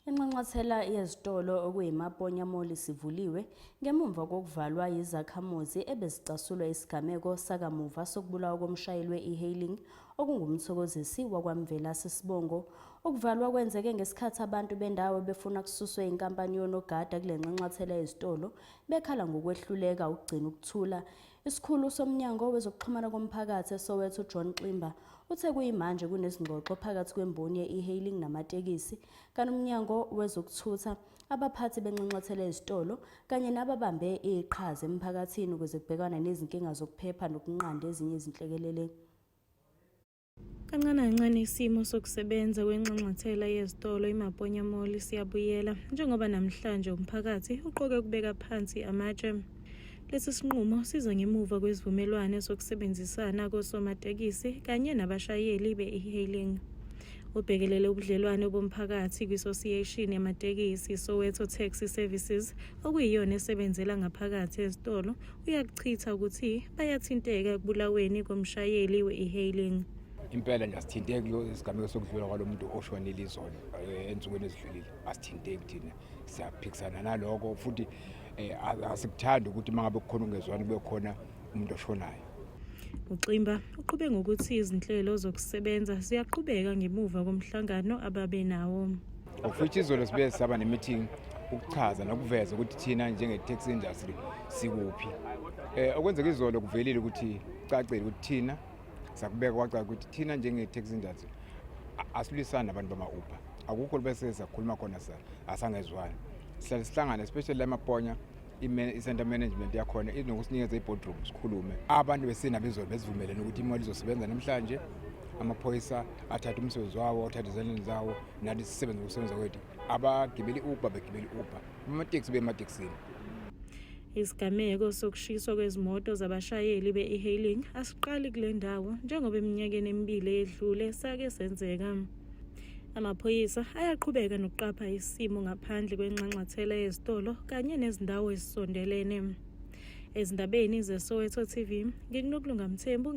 Inxanxathela yezitolo okuyiMaponya Mall sivuliwe ngemuva kokuvalwa yizakhamuzi ebezicasulwa isigameko sakamuva sokubulawa komshayeli we-e-hailing okungumthokozisi wakwaMvelase Sibongo. Ukuvalwa kwenzeke ngesikhathi abantu bendawo befuna kususwe inkampani yonogada kule nxanxathela yezitolo bekhala ngokwehluleka ukugcina ukuthula. Isikhulu somnyango wezokuxhumana komphakathi eSoweto John Ximba uthe kuyimanje kunezingxoxo phakathi kwemboni ye-e-hailing namatekisi kanomnyango wezokuthutha abaphathi benxanxathela yezitolo kanye nababambe iqhaza emphakathini ukuze kubhekwane nezinkinga zokuphepha nokunqanda ezinye izinhlekelele. Kancane isimo sokusebenza kwenxanxathela yezitolo iMaponya Mall siyabuyela njengoba namhlanje umphakathi uqoke ukubeka phansi amatshe. Lesi sinqumo siza ngemuva kwezivumelwano sokusebenzisana kosomatekisi kanye nabashayeli be-e-hailing. Ubhekelele ubudlelwano bomphakathi kwi-Association yamatekisi Soweto Taxi Services okuyiyona esebenzela ngaphakathi ezitolo uyakuchitha ukuthi bayathinteka ekubulaweni komshayeli we-e-hailing. Impela nje asithinteki isigameko sokudlula kwalomuntu oshonile izolo ensukwini ezidlulile, asithinteki thina siyaphikisana naloko futhi asikuthandi ukuthi mangabe kukhona ungezwani kube khona umuntu oshonayo. UXimba uqhube ngokuthi izinhlelo zokusebenza ziyaqhubeka ngemuva komhlangano ababe nawo. Futhi izolo sibe saba ne-meeting ukuchaza nokuveza ukuthi thina njenge-taxi industry sikuphi. Okwenzeka izolo kuvelile ukuthi cacile ukuthi thina sakubeka kwacaca ukuthi thina njenge-taxi industry asilwisana nabantu bama-Uber. Akukho bese sakhuluma khona asangezwani. Sihlangana especially la eMaponya i-center management yakhona inokusinikeza i-boardroom sikhulume. Abantu besinabezolo besivumelene ukuthi imali izosebenza namhlanje, amaphoyisa athatha umsebenzi wawo, athatha izindlela zawo, nathi sisebenza ngokusebenza kwethu. Abagibeli Uber begibeli Uber, amateksi bemateksini. Isigameko sokushiswa kwezimoto zabashayeli be-e-hailing asiqali kule ndawo njengoba eminyakeni emibili edlule sake senzeka. Amaphoyisa ayaqhubeka nokuqapha isimo ngaphandle kwenxanxathela yezitolo kanye nezindawo ezisondelene. Ezindabeni zeSoweto TV, ngikuNokulunga Mthembu.